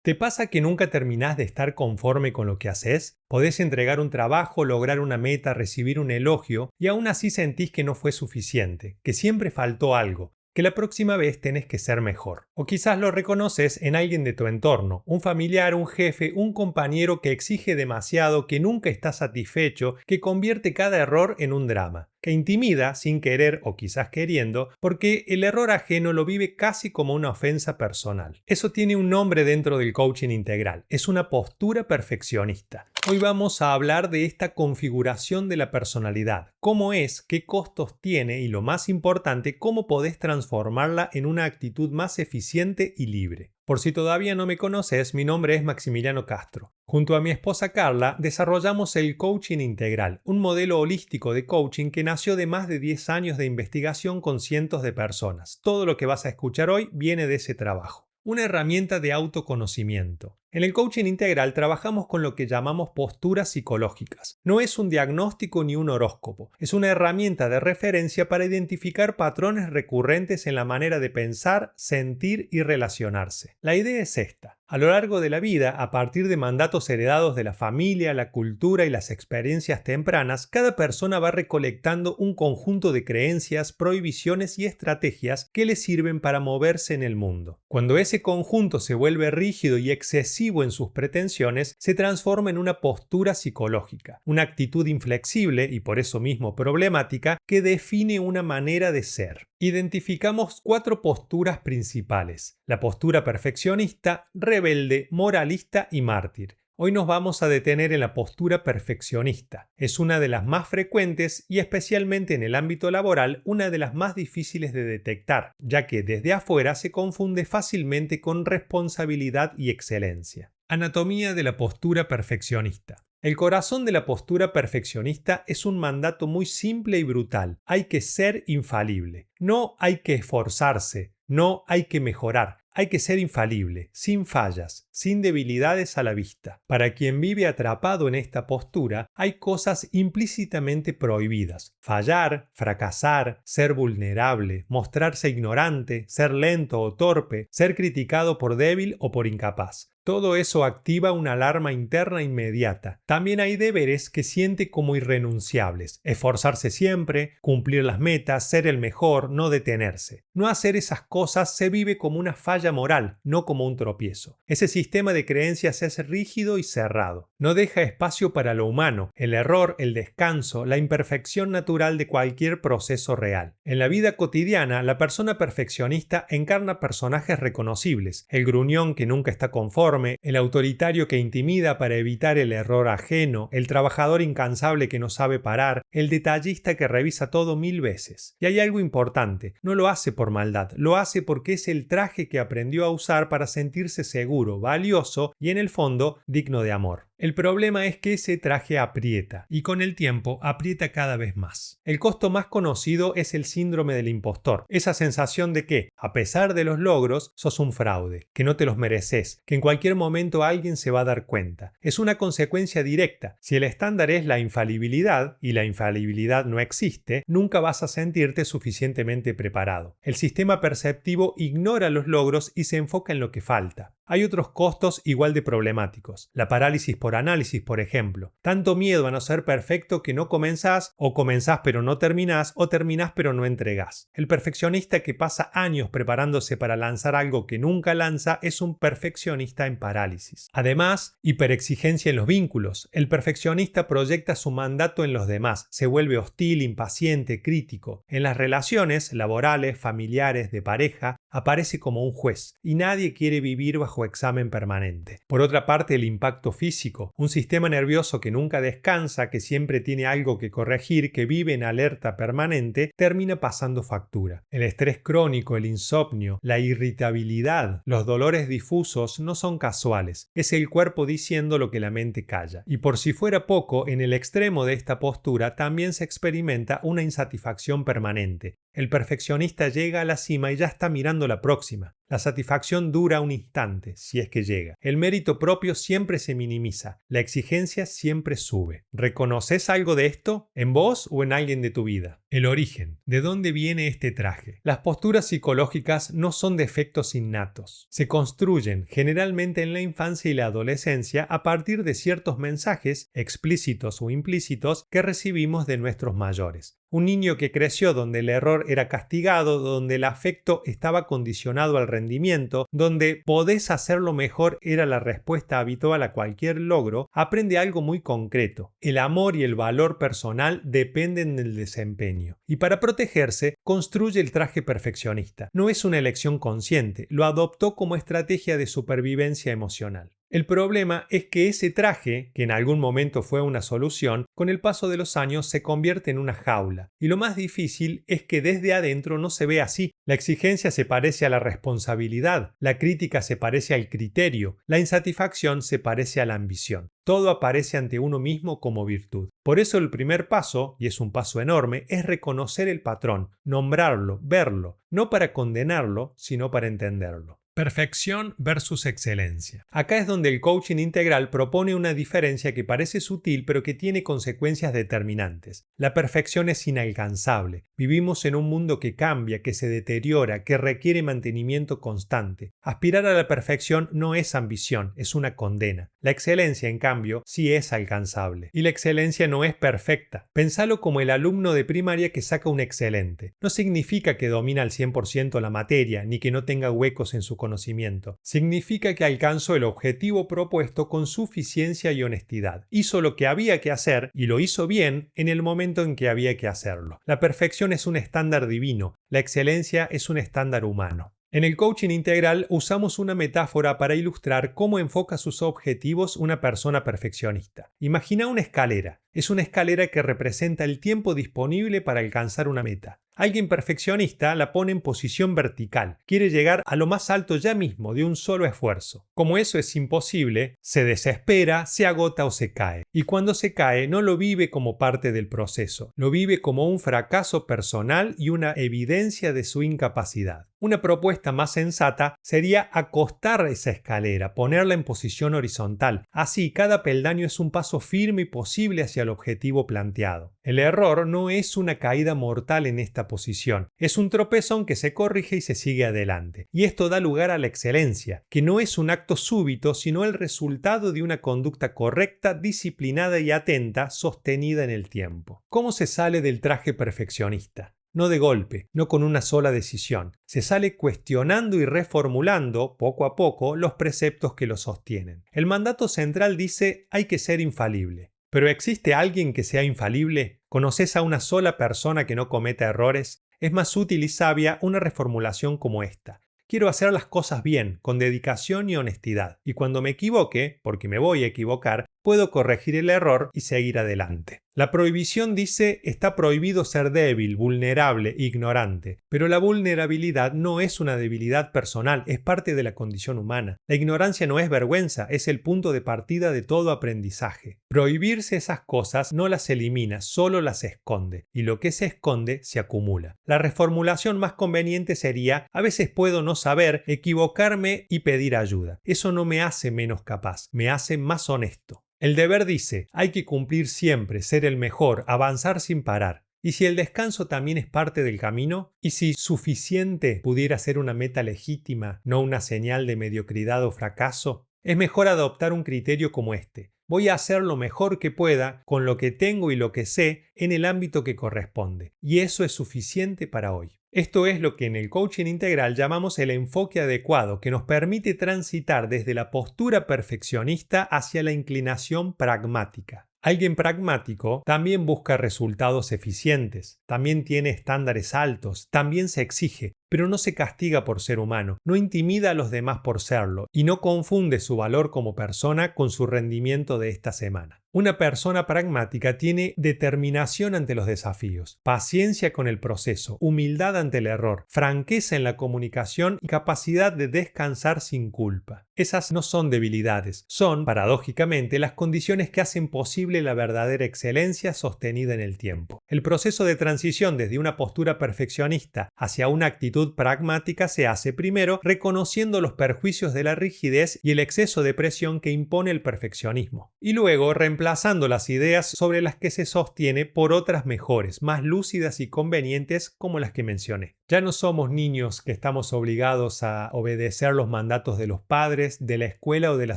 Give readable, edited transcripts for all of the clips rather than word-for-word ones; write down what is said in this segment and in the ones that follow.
¿Te pasa que nunca terminás de estar conforme con lo que haces? Podés entregar un trabajo, lograr una meta, recibir un elogio y aún así sentís que no fue suficiente, que siempre faltó algo, que la próxima vez tenés que ser mejor. O quizás lo reconoces en alguien de tu entorno, un familiar, un jefe, un compañero que exige demasiado, que nunca está satisfecho, que convierte cada error en un drama, que intimida sin querer o quizás queriendo, porque el error ajeno lo vive casi como una ofensa personal. Eso tiene un nombre dentro del coaching integral, es una postura perfeccionista. Hoy vamos a hablar de esta configuración de la personalidad, cómo es, qué costos tiene y lo más importante, cómo podés transformarla en una actitud más eficiente y libre. Por si todavía no me conoces, mi nombre es Maximiliano Castro. Junto a mi esposa Carla, desarrollamos el coaching integral, un modelo holístico de coaching que nació de más de 10 años de investigación con cientos de personas. Todo lo que vas a escuchar hoy viene de ese trabajo. Una herramienta de autoconocimiento. En el coaching integral trabajamos con lo que llamamos posturas psicológicas. No es un diagnóstico ni un horóscopo, es una herramienta de referencia para identificar patrones recurrentes en la manera de pensar, sentir y relacionarse. La idea es esta. A lo largo de la vida, a partir de mandatos heredados de la familia, la cultura y las experiencias tempranas, cada persona va recolectando un conjunto de creencias, prohibiciones y estrategias que le sirven para moverse en el mundo. Cuando ese conjunto se vuelve rígido y excesivo en sus pretensiones, se transforma en una postura psicológica, una actitud inflexible y por eso mismo problemática que define una manera de ser. Identificamos 4 posturas principales: la postura perfeccionista, rebelde, moralista y mártir. Hoy nos vamos a detener en la postura perfeccionista. Es una de las más frecuentes y especialmente en el ámbito laboral una de las más difíciles de detectar, ya que desde afuera se confunde fácilmente con responsabilidad y excelencia. Anatomía de la postura perfeccionista. El corazón de la postura perfeccionista es un mandato muy simple y brutal. Hay que ser infalible. No hay que esforzarse. No hay que mejorar. Hay que ser infalible, sin fallas, sin debilidades a la vista. Para quien vive atrapado en esta postura, hay cosas implícitamente prohibidas: fallar, fracasar, ser vulnerable, mostrarse ignorante, ser lento o torpe, ser criticado por débil o por incapaz. Todo eso activa una alarma interna inmediata. También hay deberes que siente como irrenunciables: esforzarse siempre, cumplir las metas, ser el mejor, no detenerse. No hacer esas cosas se vive como una falla moral, no como un tropiezo. Ese sistema de creencias es rígido y cerrado. No deja espacio para lo humano, el error, el descanso, la imperfección natural de cualquier proceso real. En la vida cotidiana, la persona perfeccionista encarna personajes reconocibles: el gruñón que nunca está conforme, el autoritario que intimida para evitar el error ajeno, el trabajador incansable que no sabe parar, el detallista que revisa todo 1000 veces. Y hay algo importante: no lo hace por maldad, lo hace porque es el traje que aprendió a usar para sentirse seguro, valioso y en el fondo digno de amor. El problema es que ese traje aprieta, y con el tiempo aprieta cada vez más. El costo más conocido es el síndrome del impostor, esa sensación de que, a pesar de los logros, sos un fraude, que no te los mereces, que en cualquier momento alguien se va a dar cuenta. Es una consecuencia directa. Si el estándar es la infalibilidad, y la infalibilidad no existe, nunca vas a sentirte suficientemente preparado. El sistema perceptivo ignora los logros y se enfoca en lo que falta. Hay otros costos igual de problemáticos. La parálisis por análisis, por ejemplo. Tanto miedo a no ser perfecto que no comenzás, o comenzás pero no terminás, o terminás pero no entregás. El perfeccionista que pasa años preparándose para lanzar algo que nunca lanza es un perfeccionista en parálisis. Además, hiperexigencia en los vínculos. El perfeccionista proyecta su mandato en los demás, se vuelve hostil, impaciente, crítico. En las relaciones laborales, familiares, de pareja, aparece como un juez y nadie quiere vivir bajo examen permanente. Por otra parte, el impacto físico, un sistema nervioso que nunca descansa, que siempre tiene algo que corregir, que vive en alerta permanente, termina pasando factura. El estrés crónico, el insomnio, la irritabilidad, los dolores difusos no son casuales. Es el cuerpo diciendo lo que la mente calla. Y por si fuera poco, en el extremo de esta postura también se experimenta una insatisfacción permanente. El perfeccionista llega a la cima y ya está mirando la próxima. La satisfacción dura un instante, si es que llega. El mérito propio siempre se minimiza. La exigencia siempre sube. ¿Reconoces algo de esto? ¿En vos o en alguien de tu vida? El origen. ¿De dónde viene este traje? Las posturas psicológicas no son defectos innatos. Se construyen generalmente en la infancia y la adolescencia a partir de ciertos mensajes, explícitos o implícitos, que recibimos de nuestros mayores. Un niño que creció donde el error era castigado, donde el afecto estaba condicionado al rendimiento, donde podés hacerlo mejor era la respuesta habitual a cualquier logro, aprende algo muy concreto. El amor y el valor personal dependen del desempeño. Y para protegerse, construye el traje perfeccionista. No es una elección consciente, lo adoptó como estrategia de supervivencia emocional. El problema es que ese traje, que en algún momento fue una solución, con el paso de los años se convierte en una jaula. Y lo más difícil es que desde adentro no se ve así. La exigencia se parece a la responsabilidad, la crítica se parece al criterio, la insatisfacción se parece a la ambición. Todo aparece ante uno mismo como virtud. Por eso el primer paso, y es un paso enorme, es reconocer el patrón, nombrarlo, verlo, no para condenarlo, sino para entenderlo. Perfección versus excelencia. Acá es donde el coaching integral propone una diferencia que parece sutil pero que tiene consecuencias determinantes. La perfección es inalcanzable. Vivimos en un mundo que cambia, que se deteriora, que requiere mantenimiento constante. Aspirar a la perfección no es ambición, es una condena. La excelencia, en cambio, sí es alcanzable. Y la excelencia no es perfecta. Pensalo como el alumno de primaria que saca un excelente. No significa que domina al 100% la materia, ni que no tenga huecos en su conocimiento. Significa que alcanzó el objetivo propuesto con suficiencia y honestidad. Hizo lo que había que hacer y lo hizo bien en el momento en que había que hacerlo. La perfección es un estándar divino, la excelencia es un estándar humano. En el coaching integral usamos una metáfora para ilustrar cómo enfoca sus objetivos una persona perfeccionista. Imagina una escalera. Es una escalera que representa el tiempo disponible para alcanzar una meta. Alguien perfeccionista la pone en posición vertical. Quiere llegar a lo más alto ya mismo, de un solo esfuerzo. Como eso es imposible, se desespera, se agota o se cae. Y cuando se cae, no lo vive como parte del proceso. Lo vive como un fracaso personal y una evidencia de su incapacidad. Una propuesta más sensata sería acostar esa escalera, ponerla en posición horizontal. Así, cada peldaño es un paso firme y posible hacia el objetivo planteado. El error no es una caída mortal en esta posición, es un tropezón que se corrige y se sigue adelante. Y esto da lugar a la excelencia, que no es un acto súbito, sino el resultado de una conducta correcta, disciplinada y atenta, sostenida en el tiempo. ¿Cómo se sale del traje perfeccionista? No de golpe, no con una sola decisión. Se sale cuestionando y reformulando, poco a poco, los preceptos que lo sostienen. El mandato central dice: hay que ser infalible. ¿Pero existe alguien que sea infalible? ¿Conoces a una sola persona que no cometa errores? Es más útil y sabia una reformulación como esta. Quiero hacer las cosas bien, con dedicación y honestidad. Y cuando me equivoque, porque me voy a equivocar, puedo corregir el error y seguir adelante. La prohibición dice: está prohibido ser débil, vulnerable, ignorante. Pero la vulnerabilidad no es una debilidad personal, es parte de la condición humana. La ignorancia no es vergüenza, es el punto de partida de todo aprendizaje. Prohibirse esas cosas no las elimina, solo las esconde. Y lo que se esconde se acumula. La reformulación más conveniente sería: a veces puedo no saber, equivocarme y pedir ayuda. Eso no me hace menos capaz, me hace más honesto. El deber dice: hay que cumplir siempre, ser el mejor, avanzar sin parar. ¿Y si el descanso también es parte del camino? ¿Y si suficiente pudiera ser una meta legítima, no una señal de mediocridad o fracaso? Es mejor adoptar un criterio como este. Voy a hacer lo mejor que pueda con lo que tengo y lo que sé en el ámbito que corresponde. Y eso es suficiente para hoy. Esto es lo que en el coaching integral llamamos el enfoque adecuado, que nos permite transitar desde la postura perfeccionista hacia la inclinación pragmática. Alguien pragmático también busca resultados eficientes, también tiene estándares altos, también se exige, pero no se castiga por ser humano, no intimida a los demás por serlo y no confunde su valor como persona con su rendimiento de esta semana. Una persona pragmática tiene determinación ante los desafíos, paciencia con el proceso, humildad ante el error, franqueza en la comunicación y capacidad de descansar sin culpa. Esas no son debilidades, son, paradójicamente, las condiciones que hacen posible la verdadera excelencia sostenida en el tiempo. El proceso de transición desde una postura perfeccionista hacia una actitud pragmática se hace primero reconociendo los perjuicios de la rigidez y el exceso de presión que impone el perfeccionismo, y luego reemplazando las ideas sobre las que se sostiene por otras mejores, más lúcidas y convenientes como las que mencioné. Ya no somos niños que estamos obligados a obedecer los mandatos de los padres, de la escuela o de la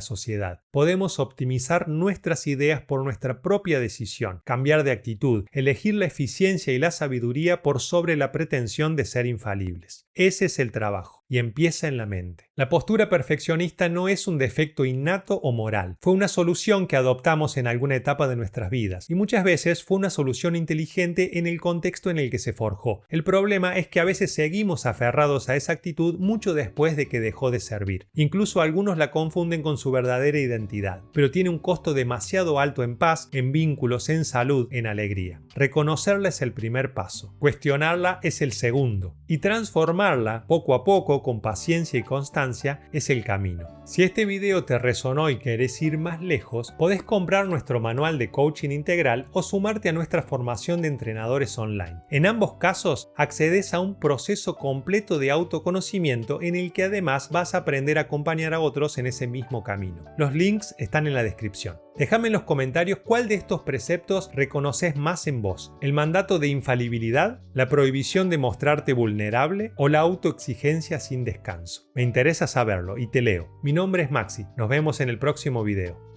sociedad. Podemos optimizar nuestras ideas por nuestra propia decisión, cambiar de actitud, elegir la eficiencia y la sabiduría por sobre la pretensión de ser infalibles. Ese es el trabajo, y empieza en la mente. La postura perfeccionista no es un defecto innato o moral. Fue una solución que adoptamos en alguna etapa de nuestras vidas, y muchas veces fue una solución inteligente en el contexto en el que se forjó. El problema es que a veces seguimos aferrados a esa actitud mucho después de que dejó de servir. Incluso algunos la confunden con su verdadera identidad, pero tiene un costo demasiado alto en paz, en vínculos, en salud, en alegría. Reconocerla es el primer paso, cuestionarla es el segundo, y transformarla poco a poco, con paciencia y constancia, es el camino. Si este video te resonó y querés ir más lejos, podés comprar nuestro manual de coaching integral o sumarte a nuestra formación de entrenadores online. En ambos casos, accedes a un proceso completo de autoconocimiento en el que además vas a aprender a acompañar a otros en ese mismo camino. Los links están en la descripción. Déjame en los comentarios cuál de estos preceptos reconoces más en vos: el mandato de infalibilidad, la prohibición de mostrarte vulnerable o la autoexigencia sin descanso. Me interesa saberlo y te leo. Mi nombre es Maxi. Nos vemos en el próximo video.